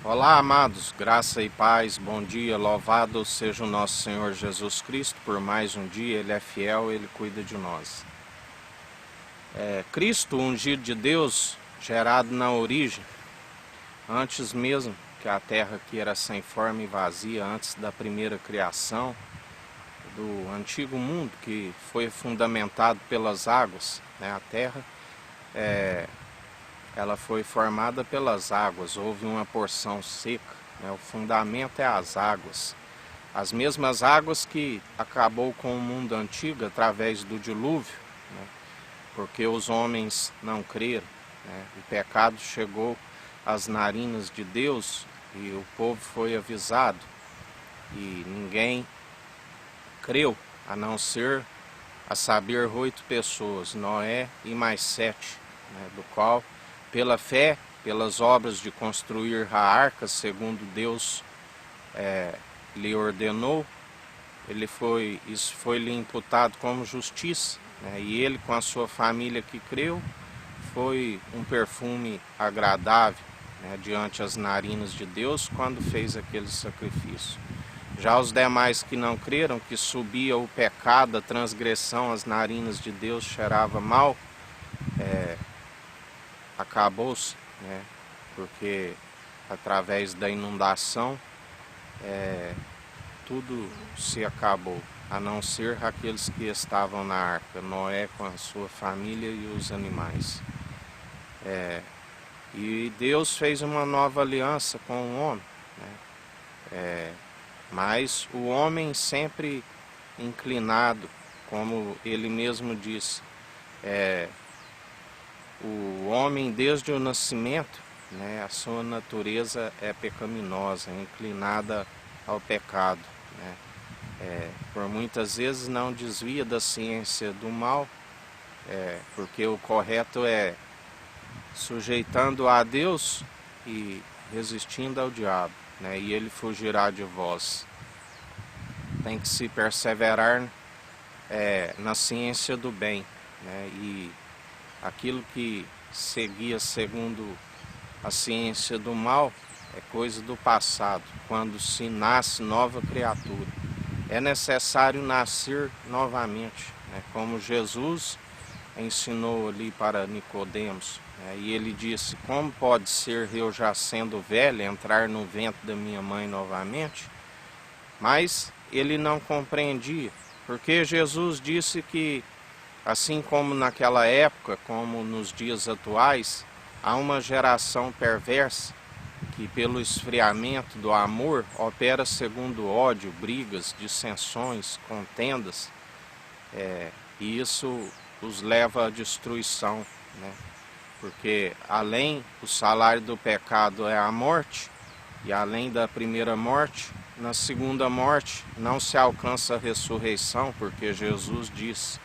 Olá, amados, graça e paz, bom dia, louvado seja o nosso Senhor Jesus Cristo por mais um dia. Ele é fiel, Ele cuida de nós. Cristo, ungido de Deus, gerado na origem, antes mesmo que a terra aqui era sem forma e vazia, antes da primeira criação do antigo mundo, que foi fundamentado pelas águas, né? A terra ela foi formada pelas águas, houve uma porção seca, né? O fundamento é as águas. As mesmas águas que acabou com o mundo antigo através do dilúvio, né? Porque os homens não creram, né? O pecado chegou às narinas de Deus e o povo foi avisado e ninguém creu, a não ser, a saber, 8 pessoas, Noé e mais 7, né? Do qual, pela fé, pelas obras de construir a arca, segundo Deus lhe ordenou, isso foi-lhe imputado como justiça, né? E ele, com a sua família que creu, foi um perfume agradável, né, diante as narinas de Deus quando fez aquele sacrifício. Já os demais que não creram, que subia o pecado, a transgressão às narinas de Deus, cheirava mal, acabou-se, né? Porque através da inundação tudo se acabou, a não ser aqueles que estavam na arca, Noé com a sua família e os animais. E Deus fez uma nova aliança com o homem, né? Mas o homem sempre inclinado, como ele mesmo disse, o homem desde o nascimento, né, a sua natureza é pecaminosa, inclinada ao pecado, né? Por muitas vezes não desvia da ciência do mal, porque o correto é sujeitando a Deus e resistindo ao diabo, né? E ele fugirá de vós. Tem que se perseverar na ciência do bem, né? E aquilo que seguia segundo a ciência do mal é coisa do passado. Quando se nasce nova criatura, é necessário nascer novamente, né? Como Jesus ensinou ali para Nicodemos, né? E ele disse: como pode ser, eu já sendo velho, entrar no ventre da minha mãe novamente? Mas ele não compreendia, porque Jesus disse que, assim como naquela época, como nos dias atuais, há uma geração perversa que, pelo esfriamento do amor, opera segundo ódio, brigas, dissensões, contendas, e isso os leva à destruição, né? Porque além o salário do pecado é a morte, e além da primeira morte, na segunda morte não se alcança a ressurreição, porque Jesus disse,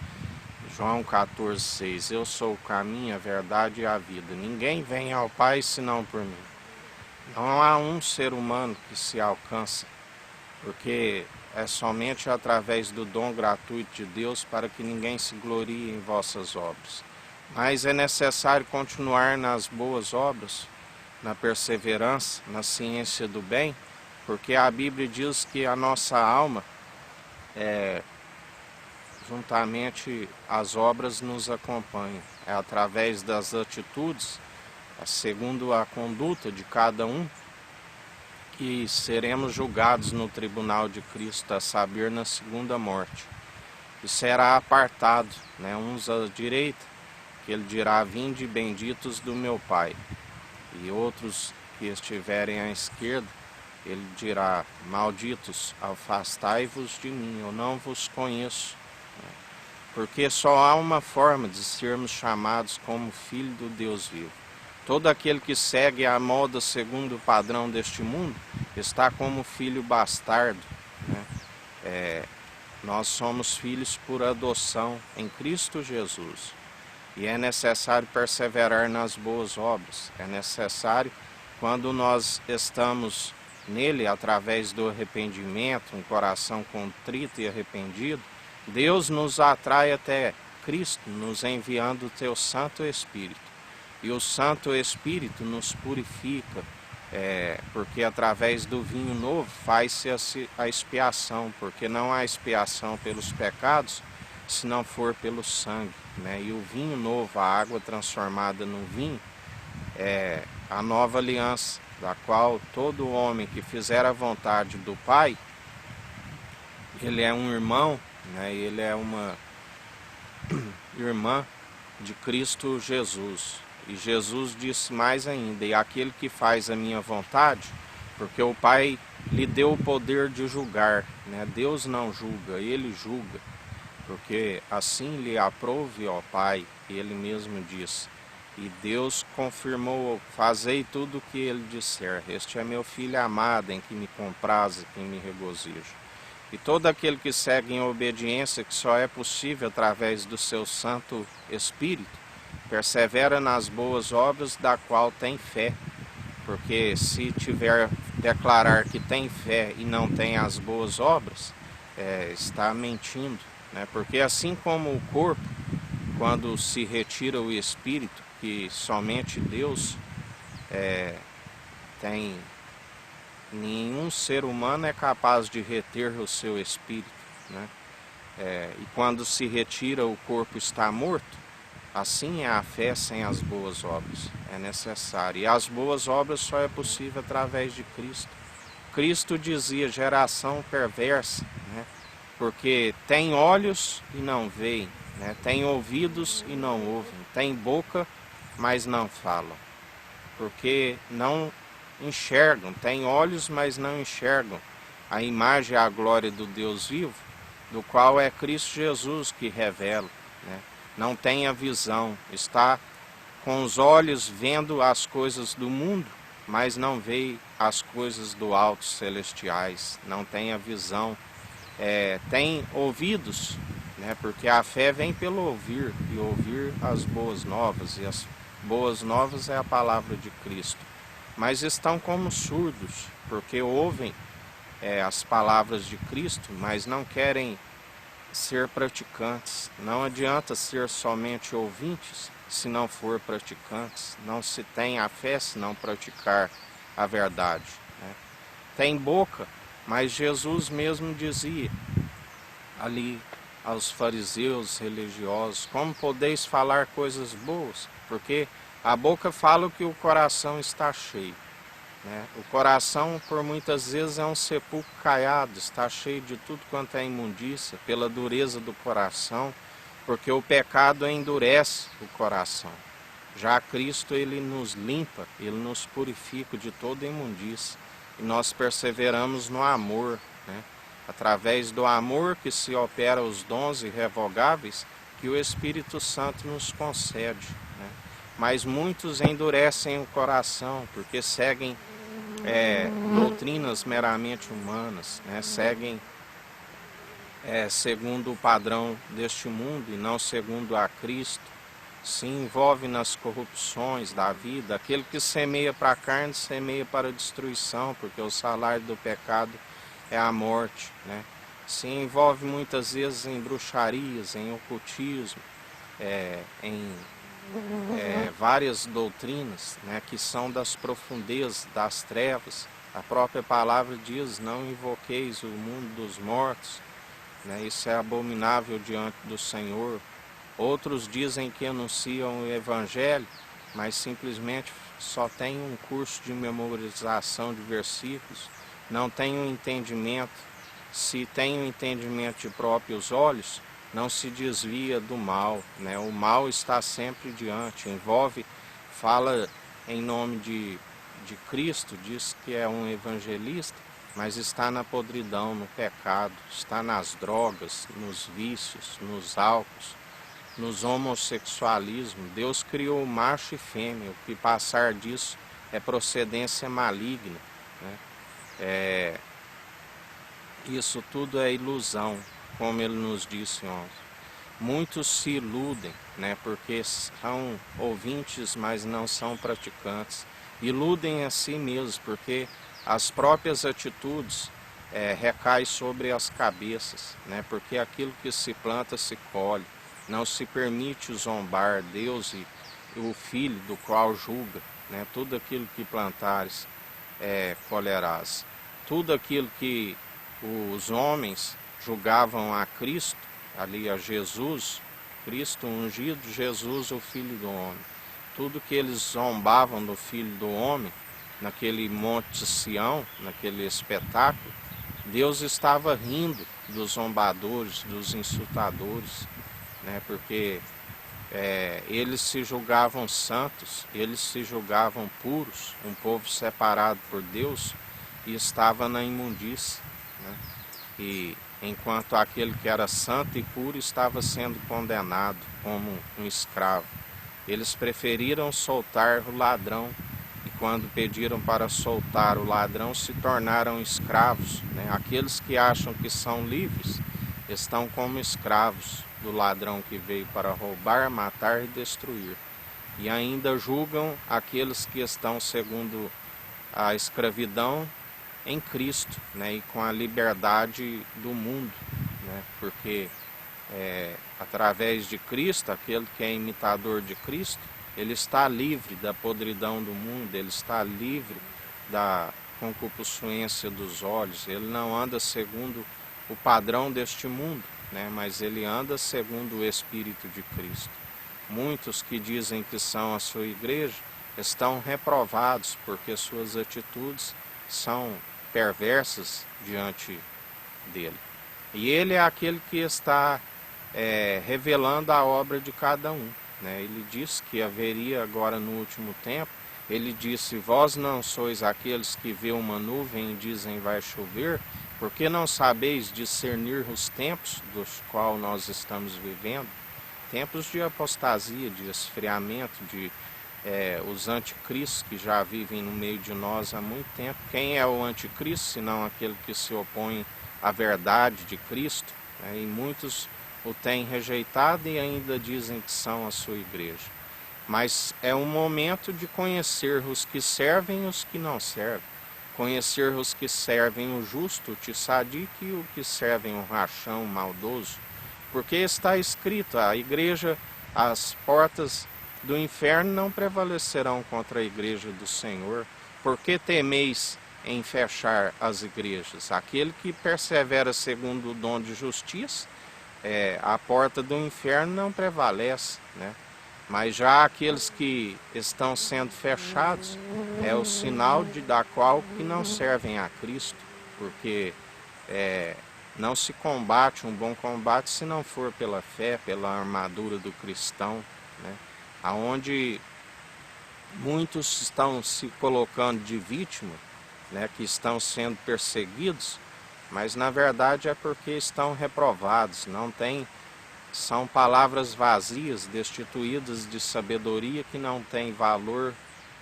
João 14,6, eu sou o caminho, a verdade e a vida. Ninguém vem ao Pai senão por mim. Não há um ser humano que se alcança, porque é somente através do dom gratuito de Deus, para que ninguém se glorie em vossas obras. Mas é necessário continuar nas boas obras, na perseverança, na ciência do bem, porque a Bíblia diz que a nossa alma, juntamente as obras nos acompanham. É através das atitudes, segundo a conduta de cada um, que seremos julgados no tribunal de Cristo, a saber, na segunda morte. E será apartado, né, uns à direita, que ele dirá: vinde benditos do meu Pai. E outros que estiverem à esquerda, ele dirá: malditos, afastai-vos de mim, eu não vos conheço. Porque só há uma forma de sermos chamados como filho do Deus vivo. Todo aquele que segue a moda segundo o padrão deste mundo está como filho bastardo, né? Nós somos filhos por adoção em Cristo Jesus. E é necessário perseverar nas boas obras. É necessário, quando nós estamos nele, através do arrependimento, um coração contrito e arrependido, Deus nos atrai até Cristo, nos enviando o teu Santo Espírito. E o Santo Espírito nos purifica, porque através do vinho novo faz-se a expiação, porque não há expiação pelos pecados, se não for pelo sangue, né? E o vinho novo, a água transformada no vinho, é a nova aliança, da qual todo homem que fizer a vontade do Pai, ele é um irmão, né? Ele é uma irmã de Cristo Jesus. E Jesus disse mais ainda: e aquele que faz a minha vontade, porque o Pai lhe deu o poder de julgar, né? Deus não julga, ele julga, porque assim lhe aprouve, ó Pai, ele mesmo disse. E Deus confirmou: fazei tudo o que ele disser. Este é meu filho amado, em que me compraze, em que me regozijo. E todo aquele que segue em obediência, que só é possível através do seu Santo Espírito, persevera nas boas obras, da qual tem fé. Porque se declarar que tem fé e não tem as boas obras, está mentindo, né? Porque assim como o corpo, quando se retira o Espírito, que somente Deus tem, nenhum ser humano é capaz de reter o seu Espírito, né? E quando se retira, o corpo está morto. Assim é a fé sem as boas obras, é necessário. E as boas obras só é possível através de Cristo. Cristo dizia: geração perversa, né? Porque tem olhos e não veem, né? Tem ouvidos e não ouvem, tem boca, mas não falam. Porque não enxergam, tem olhos, mas não enxergam a imagem e a glória do Deus vivo, do qual é Cristo Jesus que revela, né? Não tem a visão, está com os olhos vendo as coisas do mundo, mas não vê as coisas do alto celestiais, não tem a visão. Tem ouvidos, né? Porque a fé vem pelo ouvir, e ouvir as boas novas, e as boas novas é a palavra de Cristo. Mas estão como surdos, porque ouvem as palavras de Cristo, mas não querem ser praticantes. Não adianta ser somente ouvintes se não for praticantes. Não se tem a fé se não praticar a verdade, né? Tem boca, mas Jesus mesmo dizia ali aos fariseus religiosos: como podeis falar coisas boas? Porque a boca fala o que o coração está cheio, né? O coração, por muitas vezes, é um sepulcro caiado, está cheio de tudo quanto é imundícia, pela dureza do coração, porque o pecado endurece o coração. Já Cristo, ele nos limpa, ele nos purifica de toda imundícia, e nós perseveramos no amor, né? Através do amor que se opera os dons irrevogáveis que o Espírito Santo nos concede, né? Mas muitos endurecem o coração, porque seguem doutrinas meramente humanas, né? Seguem segundo o padrão deste mundo e não segundo a Cristo. Se envolve nas corrupções da vida. Aquele que semeia para a carne, semeia para a destruição, porque o salário do pecado é a morte, né? Se envolve muitas vezes em bruxarias, em ocultismo, em várias doutrinas, né, que são das profundezas das trevas. A própria palavra diz: não invoqueis o mundo dos mortos, né? Isso é abominável diante do Senhor. Outros dizem que anunciam o Evangelho, mas simplesmente só tem um curso de memorização de versículos, não tem um entendimento. Se tem um entendimento de próprios olhos, não se desvia do mal, né? O mal está sempre diante, fala em nome de Cristo, diz que é um evangelista, mas está na podridão, no pecado, está nas drogas, nos vícios, nos álcools, nos homossexualismo. Deus criou macho e fêmea, o que passar disso é procedência maligna, né? Isso tudo é ilusão, como ele nos disse ontem. Muitos se iludem, né? Porque são ouvintes, mas não são praticantes. Iludem a si mesmos, porque as próprias atitudes recaem sobre as cabeças, né? Porque aquilo que se planta se colhe. Não se permite zombar Deus e o Filho, do qual julga, né? Tudo aquilo que plantares. colherás. Tudo aquilo que os homens julgavam a Cristo, ali a Jesus, Cristo ungido, Jesus o Filho do Homem. Tudo que eles zombavam do Filho do Homem, naquele Monte Sião, naquele espetáculo, Deus estava rindo dos zombadores, dos insultadores, né? Porque eles se julgavam santos, eles se julgavam puros, um povo separado por Deus, e estava na imundície, né? E enquanto aquele que era santo e puro estava sendo condenado como um escravo. Eles preferiram soltar o ladrão, e quando pediram para soltar o ladrão se tornaram escravos, né? Aqueles que acham que são livres estão como escravos do ladrão que veio para roubar, matar e destruir. E ainda julgam aqueles que estão segundo a escravidão em Cristo, né? E com a liberdade do mundo, né? Porque através de Cristo, aquele que é imitador de Cristo, ele está livre da podridão do mundo, ele está livre da concupiscência dos olhos, ele não anda segundo o padrão deste mundo, né? Mas ele anda segundo o Espírito de Cristo. Muitos que dizem que são a sua igreja estão reprovados porque suas atitudes são perversas diante dele. E ele é aquele que está revelando a obra de cada um, né? Ele disse que haveria agora no último tempo, ele disse: vós não sois aqueles que vê uma nuvem e dizem vai chover, porque não sabeis discernir os tempos dos quais nós estamos vivendo, tempos de apostasia, de esfriamento, de os anticristos que já vivem no meio de nós há muito tempo. Quem é o anticristo, senão aquele que se opõe à verdade de Cristo, né? E muitos o têm rejeitado e ainda dizem que são a sua igreja. Mas é um momento de conhecer os que servem e os que não servem. Conhecer os que servem o justo, o tissadique, e o que servem o rachão, o maldoso. Porque está escrito, a igreja, as portas do inferno não prevalecerão contra a igreja do Senhor. Por que temeis em fechar as igrejas? Aquele que persevera segundo o dom de justiça, a porta do inferno não prevalece, né? Mas já aqueles que estão sendo fechados é o sinal da qual que não servem a Cristo, porque não se combate um bom combate se não for pela fé, pela armadura do cristão, né? Aonde muitos estão se colocando de vítima, né? Que estão sendo perseguidos, mas na verdade é porque estão reprovados, são palavras vazias, destituídas de sabedoria, que não tem valor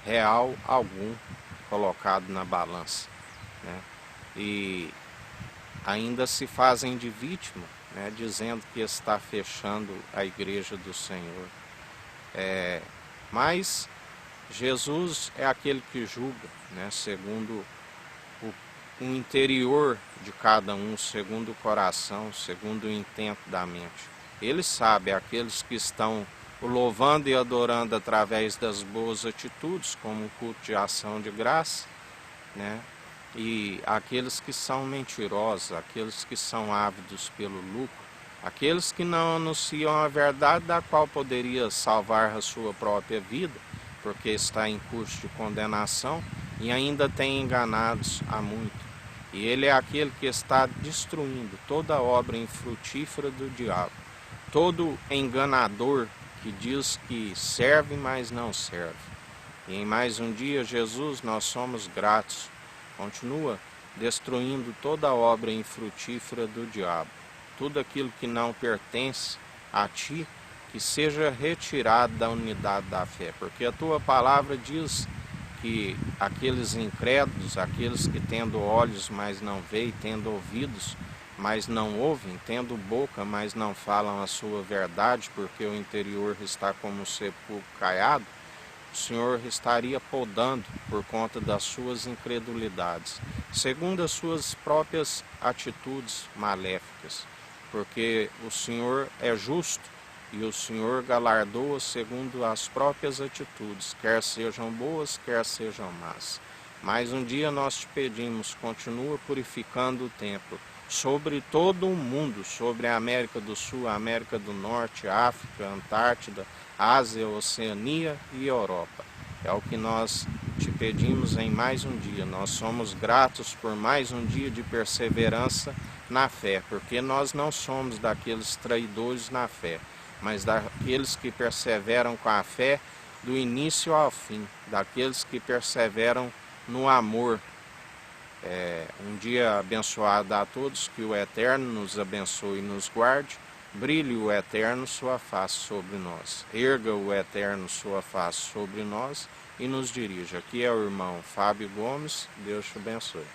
real algum colocado na balança, né? E ainda se fazem de vítima, né? Dizendo que está fechando a igreja do Senhor. Mas Jesus é aquele que julga, né? Segundo o interior de cada um, segundo o coração, segundo o intento da mente. Ele sabe aqueles que estão o louvando e adorando através das boas atitudes, como um culto de ação de graça, né? E aqueles que são mentirosos, aqueles que são ávidos pelo lucro, aqueles que não anunciam a verdade da qual poderia salvar a sua própria vida, porque está em curso de condenação e ainda tem enganados a muito. E ele é aquele que está destruindo toda a obra infrutífera do diabo. Todo enganador que diz que serve, mas não serve. E em mais um dia, Jesus, nós somos gratos. Continua destruindo toda a obra infrutífera do diabo. Tudo aquilo que não pertence a ti, que seja retirado da unidade da fé. Porque a tua palavra diz que aqueles incrédulos, aqueles que tendo olhos, mas não veem, tendo ouvidos, mas não ouvem, tendo boca, mas não falam a sua verdade, porque o interior está como um sepulcro caiado, o Senhor estaria podando por conta das suas incredulidades, segundo as suas próprias atitudes maléficas, porque o Senhor é justo e o Senhor galardoa segundo as próprias atitudes, quer sejam boas, quer sejam más. Mais um dia nós te pedimos, continua purificando o templo sobre todo o mundo, sobre a América do Sul, a América do Norte, África, Antártida, Ásia, Oceania e Europa. É o que nós te pedimos em mais um dia. Nós somos gratos por mais um dia de perseverança na fé, porque nós não somos daqueles traidores na fé, mas daqueles que perseveram com a fé do início ao fim, daqueles que perseveram no amor. Um dia abençoado a todos, que o Eterno nos abençoe e nos guarde. Brilhe o Eterno sua face sobre nós. Erga o Eterno sua face sobre nós e nos dirija. Aqui é o irmão Fábio Gomes. Deus te abençoe.